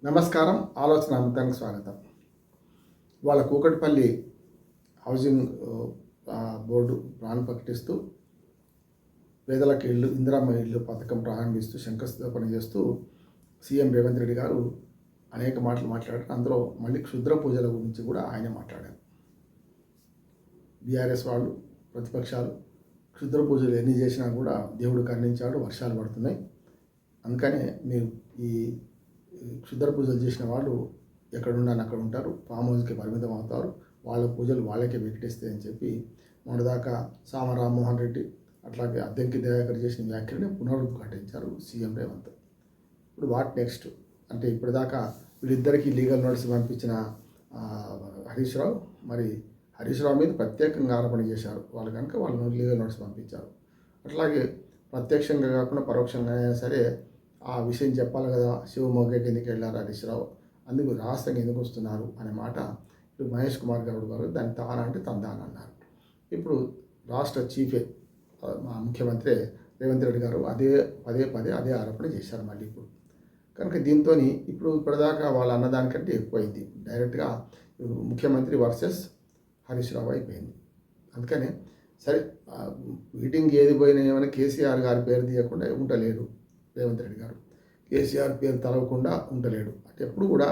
నమస్కారం. ఆలోచన అమృతానికి స్వాగతం. వాళ్ళ కూకట్పల్లి హౌసింగ్ బోర్డు ప్లాన్ ప్రకటిస్తూ పేదలకు ఇళ్ళు ఇందిరమ్మ ఇళ్ళు పథకం ప్రారంభిస్తూ శంకుస్థాపన చేస్తూ సీఎం రేవంత్ రెడ్డి గారు అనేక మాటలు మాట్లాడారు. అందులో మళ్ళీ క్షుద్ర పూజల గురించి కూడా ఆయనే మాట్లాడారు. బీఆర్ఎస్ వాళ్ళు ప్రతిపక్షాలు క్షుద్ర పూజలు ఎన్ని చేసినా కూడా దేవుడు కరుణించాడు, వర్షాలు పడుతున్నాయి, అందుకనే మీరు ఈ క్షుద్ర పూజలు చేసిన వాళ్ళు ఎక్కడున్నాను అక్కడ ఉంటారు, ఫామ్ హౌస్కి పరిమితం అవుతారు, వాళ్ళ పూజలు వాళ్ళకే పెట్టేస్తాయి అని చెప్పి మొన్నదాకా సామ రామ్మోహన్ రెడ్డి అట్లాగే అద్దెంకి దయాకర్ చేసిన వ్యాఖ్యలని పునరుద్ఘాటించారు సీఎం రేవంత్. ఇప్పుడు వాట్ నెక్స్ట్ అంటే ఇప్పటిదాకా వీళ్ళిద్దరికీ లీగల్ నోటీస్ పంపించిన హరీష్ రావు హరీష్ రావు మీద ప్రత్యేకంగా ఆరోపణ చేశారు వాళ్ళు కనుక వాళ్ళు లీగల్ నోటీస్ పంపించారు. అట్లాగే ప్రత్యక్షంగా కాకుండా పరోక్షంగా అయినా సరే ఆ విషయం చెప్పాలి కదా, శివమొగ్గకి ఎందుకు వెళ్ళారు హరీష్ రావు, అందుకు రాష్ట్రంగా ఎందుకు వస్తున్నారు అనే మాట ఇప్పుడు మహేష్ కుమార్ గౌడ్ గారు దాన్ని తానా అంటే తందాన అన్నారు. ఇప్పుడు రాష్ట్ర చీఫే మా ముఖ్యమంత్రి రేవంత్ రెడ్డి గారు పదే అదే ఆరోపణ చేశారు మళ్ళీ ఇప్పుడు. కనుక దీంతో ఇప్పుడు ఇప్పటిదాకా వాళ్ళు అన్నదానికంటే ఎక్కువైంది. డైరెక్ట్గా ముఖ్యమంత్రి వర్సెస్ హరీష్ రావు అయిపోయింది. అందుకనే సరే మీటింగ్ ఏది పోయినా ఏమైనా కేసీఆర్ గారి పేరు తీయకుండా ఉండలేడు రేవంత్ రెడ్డి గారు, కేసీఆర్ పేరు తలవకుండా ఉండలేడు. అంటే ఎప్పుడు కూడా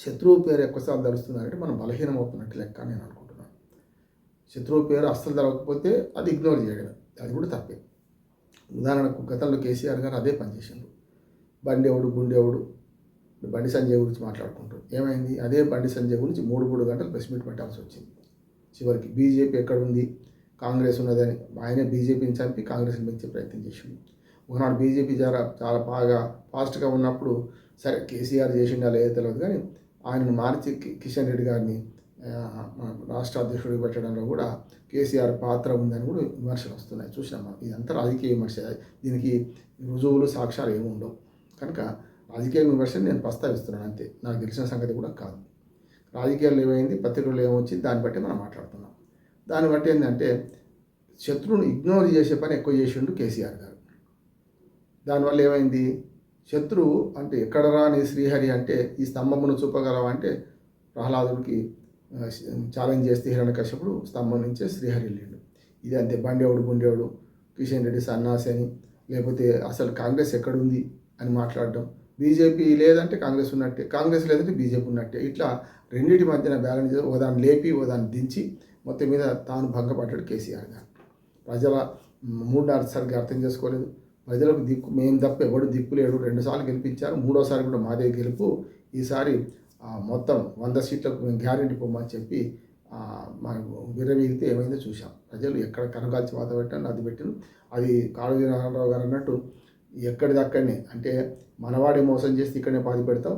శత్రువు పేరు ఎక్కువసార్లు తలుస్తున్నారంటే మనం బలహీనం అవుతున్నట్టు లెక్క నేను అనుకుంటున్నాను. శత్రువు పేరు అస్సలు తలవకపోతే అది ఇగ్నోర్ చేయడమే, అది కూడా తప్పే. ఉదాహరణకు గతంలో కేసీఆర్ గారు అదే పనిచేసిండు. బండేవుడు గుండేవుడు బండి సంజయ్ గురించి మాట్లాడుకుంటారు. ఏమైంది, అదే బండి సంజయ్ గురించి 3 గంటలు ప్రెస్ మీట్ పెట్టాల్సి వచ్చింది. చివరికి బీజేపీ ఎక్కడుంది, కాంగ్రెస్ ఉన్నదని ఆయనే బీజేపీని చంపి కాంగ్రెస్ని పెంచే ప్రయత్నం చేసిండు. ఒకనాడు బీజేపీ చాలా బాగా ఫాస్ట్గా ఉన్నప్పుడు సరే కేసీఆర్ చేసిండా లేదో తెలియదు కానీ ఆయనను మార్చి కిషన్ రెడ్డి గారిని రాష్ట్ర అధ్యక్షుడికి పెట్టడంలో కూడా కేసీఆర్ పాత్ర ఉందని కూడా విమర్శలు వస్తున్నాయి. చూసినాం మనం. ఇదంతా రాజకీయ విమర్శ, దీనికి రుజువులు సాక్ష్యాలు ఏమి ఉండవు. కనుక రాజకీయ విమర్శను నేను ప్రస్తావిస్తున్నాను అంతే, నాకు తెలిసిన సంగతి కూడా కాదు. రాజకీయాలు ఏమైంది, పత్రికలు ఏమొచ్చింది, దాన్ని బట్టి మనం మాట్లాడుతున్నాం. దాన్ని బట్టి ఏంటంటే శత్రువును ఇగ్నోర్ చేసే పని ఎక్కువ చేసిండు కేసీఆర్ గారు. దానివల్ల ఏమైంది, శత్రువు అంటే ఎక్కడ రాని శ్రీహరి అంటే ఈ స్తంభమును చూపగలవా అంటే ప్రహ్లాదుడికి ఛాలెంజ్ చేస్తే హిరణ్యకశ్యపుడు స్తంభం నుంచే శ్రీహరి వెళ్ళిండు. ఇది అంతే, బండేవుడు గుండేవుడు కిషన్ రెడ్డి సన్నాసి అని, లేకపోతే అసలు కాంగ్రెస్ ఎక్కడుంది అని మాట్లాడడం, బీజేపీ లేదంటే కాంగ్రెస్ ఉన్నట్టే, కాంగ్రెస్ లేదంటే బీజేపీ ఉన్నట్టే, ఇట్లా రెండింటి మధ్యన బ్యాలెన్స్ చేసి ఓదాన్ని లేపి ఓదాన్ని దించి మొత్తం మీద తాను భంగపడ్డాడు కేసీఆర్ గారు. ప్రజల మూడు సరిగ్గా అర్థం చేసుకోలేదు. ప్రజలకు దిక్కు మేము తప్ప ఎవడు దిక్కు లేడు. 2 సార్లు గెలిపించారు, 3వసారి కూడా మాదే గెలుపు, ఈసారి మొత్తం 100 సీట్లకు మేము గ్యారెంటీ పొమ్మని చెప్పి మనకు విర్రవీగితే ఏమైందో చూసాం. ప్రజలు ఎక్కడ కనకాల్చి వాత పెట్టండి అది పెట్టిన అది కాళోజీ నారాయణరావు గారు అన్నట్టు ఎక్కడిదక్కడనే, అంటే మనవాడే మోసం చేస్తే ఇక్కడనే పాతి పెడతాం,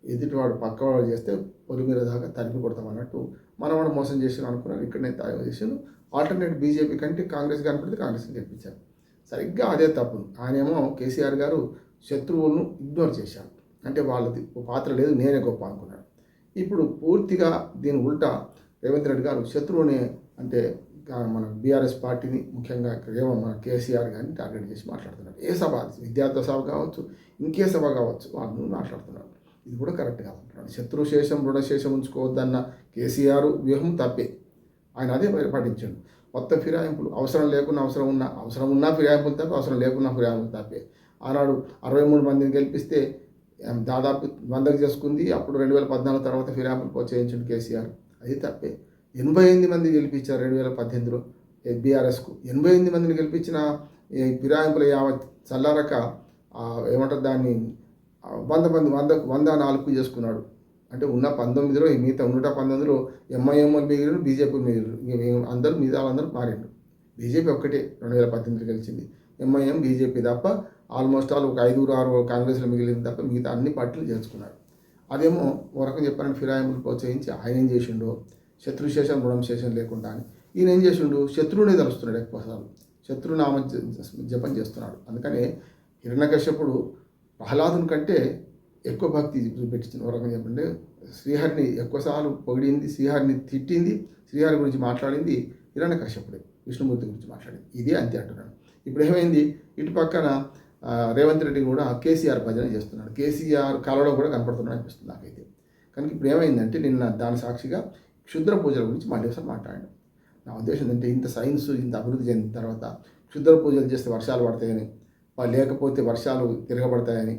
ఎదుటివాడు పక్కవాడు చేస్తే పొలిమీర దాకా తరిమి కొడతాం అన్నట్టు మనవాడు మోసం చేసిన అనుకున్నాను, ఇక్కడనే తయారు చేసాను. ఆల్టర్నేట్ బీజేపీ కంటే కాంగ్రెస్ కనపడితే కాంగ్రెస్ని గెలిపించారు. సరిగ్గా అదే తప్పు. ఆయనేమో కేసీఆర్ గారు శత్రువులను ఇగ్నోర్ చేశారు, అంటే వాళ్ళది పాత్ర లేదు, నేనే గొప్ప అనుకున్నాడు. ఇప్పుడు పూర్తిగా దీని ఉల్టా రేవంత్ రెడ్డి గారు శత్రువుని అంటే మన బీఆర్ఎస్ పార్టీని ముఖ్యంగా మన కేసీఆర్ గారిని టార్గెట్ చేసి మాట్లాడుతున్నాడు. ఏ సభ, విద్యార్థి సభ కావచ్చు, ఇంకే సభ కావచ్చు, వాళ్ళు మాట్లాడుతున్నాడు. ఇది కూడా కరెక్ట్ కాదంటున్నాడు. శత్రు శేషం రుణశేషం ఉంచుకోవద్దన్న కేసీఆర్ వ్యూహం తప్పే, ఆయన అదే పాటించాడు. మొత్తం ఫిరాయింపులు అవసరం లేకున్నా అవసరం ఉన్నా ఫిరాయింపులు తప్పే, అవసరం లేకున్నా ఫిరాయింపులు తప్పే. ఆనాడు 63 మందిని గెలిపిస్తే దాదాపు 100కి చేసుకుంది. అప్పుడు 2014 తర్వాత ఫిరాయింపులు ప్రోత్సహించిండు కేసీఆర్, అది తప్పే. 88 మంది గెలిపించారు 2018లో బీఆర్ఎస్కు. 88 మందిని గెలిపించిన ఫిరాయింపులు యావత్ చల్లారక ఏమంటారు దాన్ని 104 చేసుకున్నాడు. అంటే ఉన్న 19లో మిగతా 119లో ఎంఐఎం మిగిలిన బీజేపీ మిగిలిన అందరూ మిగతా వాళ్ళందరూ మారిండు. బీజేపీ ఒక్కటే 2018 గెలిచింది, ఎంఐఎం బీజేపీ తప్ప ఆల్మోస్ట్ ఆల్ ఒక 5-6 కాంగ్రెస్లో మిగిలింది తప్ప మిగతా అన్ని పార్టీలు చేర్చుకున్నాడు. అదేమో ఒక రకం చెప్పాలంటే ఫిరాయింపులు ప్రోత్సహించి ఆయన ఏం చేసిండో శత్రుశేషం రుణం శేషం లేకుండా అని, ఈయన ఏం చేసిండు శత్రువునే తలుస్తున్నాడు, ఎక్కువసార్లు శత్రునామ జపం చేస్తున్నాడు. అందుకనే హిరణ్యకశ్యపుడు ప్రహ్లాదుని కంటే ఎక్కువ భక్తి చూపెట్టింది. ఒక రకంగా చెప్పండి, శ్రీహరిని ఎక్కువసార్లు పొగిడింది, శ్రీహరిని తిట్టింది, శ్రీహరి గురించి మాట్లాడింది హిరణ్యకశ్యపుడే, విష్ణుమూర్తి గురించి మాట్లాడింది. ఇదే అంతే అంటున్నాను. ఇప్పుడు ఏమైంది, ఇటు పక్కన రేవంత్ రెడ్డి కూడా కేసీఆర్ భజన చేస్తున్నాడు. కేసీఆర్ కాలంలో కూడా కనపడుతున్నాడు అనిపిస్తుంది నాకైతే. కనుక ఇప్పుడు ఏమైందంటే నిన్న దాని సాక్షిగా క్షుద్ర పూజల గురించి మళ్ళీ ఒకసారి మాట్లాడాడు. నా ఉద్దేశం ఏంటంటే ఇంత సైన్స్ ఇంత అభివృద్ధి చెందిన తర్వాత క్షుద్ర పూజలు చేస్తే వర్షాలు పడతాయని, లేకపోతే వర్షాలు తిరగబడతాయని,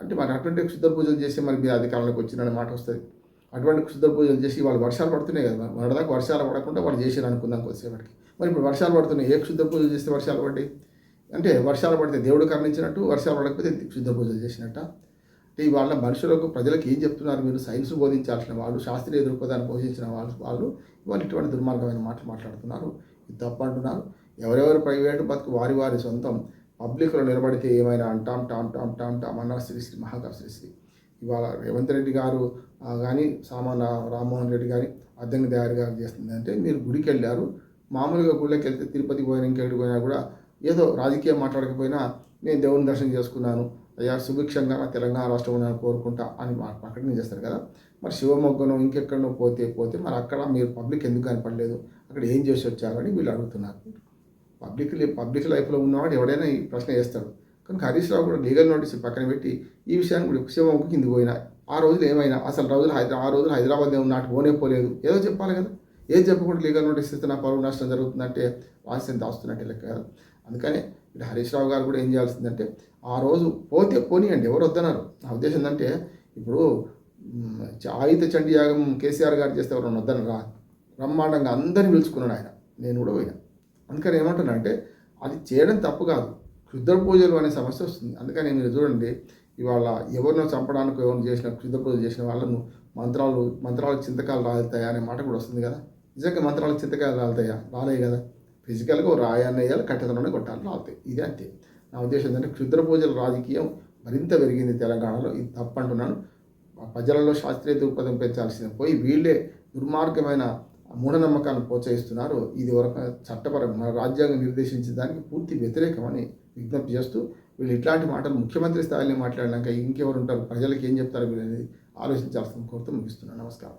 అంటే మరి అటువంటి క్షుద్ర పూజలు చేసి మరి మీరు అధికారంలోకి వచ్చిన మాట వస్తుంది. అటువంటి క్షుద్ర పూజలు చేసి వాళ్ళు వర్షాలు పడుతున్నాయి కదా, మొన్నటిదాకా వర్షాలు పడకుండా వాళ్ళు చేసారు అనుకుందాం కొద్దిసేపటికి. మరి ఇప్పుడు వర్షాలు పడుతున్నాయి, ఏ క్షుద్ర పూజలు చేస్తే వర్షాలు పడ్డాయి? అంటే వర్షాలు పడితే దేవుడు కరుణించినట్టు, వర్షాలు పడకపోతే క్షుద్ర పూజలు చేసినట్ట. అంటే ఇవాళ మనుషులకు ప్రజలకు ఏం చెప్తున్నారు మీరు? సైన్స్ బోధించాల్సిన వాళ్ళు, శాస్త్రీయ దృక్పథాన్ని పోషించిన వాళ్ళు ఇవాళ ఇటువంటి దుర్మార్గమైన మాటలు మాట్లాడుతున్నారు. ఇది తప్పు అంటున్నారు. ఎవరెవరు ప్రైవేటు బతుకు వారి వారి సొంతం, పబ్లిక్లో నిలబడితే ఏమైనా అంటాం అన్నారు శ్రీశ్రీ మహాకవి శ్రీశ్రీ. ఇవాళ రేవంత్ రెడ్డి గారు కానీ రామ్మోహన్ రెడ్డి గారి అద్దెని తయారు గారు చేస్తుంది అంటే, మీరు గుడికి వెళ్ళారు, మామూలుగా గుడికి వెళ్తే తిరుపతికి పోయినా ఇంకెక్కడికి పోయినా కూడా ఏదో రాజకీయం మాట్లాడకపోయినా నేను దేవుని దర్శనం చేసుకున్నాను, అయ్యా సుభిక్షంగా తెలంగాణ రాష్ట్రం ఉండాలని కోరుకుంటా అని ప్రకటన చేస్తారు కదా. మరి శివమొగ్గను ఇంకెక్కడనో పోతే మరి అక్కడ మీరు పబ్లిక్ ఎందుకు కనపడలేదు, అక్కడ ఏం చేసి వచ్చారని వీళ్ళు అడుగుతున్నారు. పబ్లిక్ లైఫ్లో ఉన్నవాడు ఎవడైనా ఈ ప్రశ్న వేస్తాడు. కనుక హరీష్ రావు కూడా లీగల్ నోటీస్ పక్కన పెట్టి ఈ విషయాన్ని కూడా శివమొగ్గ కిందికి పోయినా ఆ రోజులు ఏమైనా అసలు ఆ రోజులు హైదరాబాద్ నాటి పోలేదు, ఏదో చెప్పాలి కదా. ఏం చెప్పకుండా లీగల్ నోటీస్ ఇస్తే నా పరువు నష్టం జరుగుతుందంటే వాయిస్యం దాస్తున్నట్టే లెక్క కదా. అందుకనే ఇటు హరీష్ రావు గారు కూడా ఏం చేయాల్సిందంటే ఆ రోజు పోతే పోనీయండి, ఎవరు వద్దన్నారు. నా ఉద్దేశం ఏంటంటే ఇప్పుడు ఆయుధ చండీ యాగం కేసీఆర్ గారు చేస్తే ఎవరు వద్దనరా, బ్రహ్మాండంగా అందరిని పిలుచుకున్నాడు ఆయన, నేను కూడా పోయినా. అందుకని ఏమంటున్నానంటే అది చేయడం తప్పు కాదు, క్షుద్ర పూజలు అనే సమస్య వస్తుంది. అందుకని మీరు చూడండి, ఇవాళ ఎవరినో చంపడానికి ఎవరిని చేసిన క్షుద్ర పూజలు చేసిన వాళ్ళను మంత్రాలకు చింతకాలు రాలుతాయా అనే మాట కూడా వస్తుంది కదా. నిజంగా మంత్రాలకు చింతకాయలు రాలుతాయా? రాలే కదా. ఫిజికల్గా ఓ రాయాన్ని వేయాలి, కట్టెతోనే కొట్టాలి, రాలుతాయి. ఇదే అంతే. నా ఉద్దేశం ఏంటంటే క్షుద్ర పూజల రాజకీయం మరింత పెరిగింది తెలంగాణలో. ఇది తప్పంటున్నాను. ప్రజలలో శాస్త్రీయ దృక్పథం పెంచాల్సిన పోయి వీళ్ళే దుర్మార్గమైన మూఢనమ్మకాన్ని ప్రోత్సహిస్తున్నారు. ఇది వరకు చట్టపరంగా మన రాజ్యాంగం నిర్దేశించిన దానికి పూర్తి వ్యతిరేకమని విజ్ఞప్తి చేస్తూ, వీళ్ళు ఇట్లాంటి మాటలు ముఖ్యమంత్రి స్థాయిలో మాట్లాడినాక ఇంకెవరు ఉంటారు, ప్రజలకు ఏం చెప్తారు వీళ్ళు అనేది ఆలోచించాల్సిన కోరుతూ ముగిస్తున్నాను. నమస్కారం.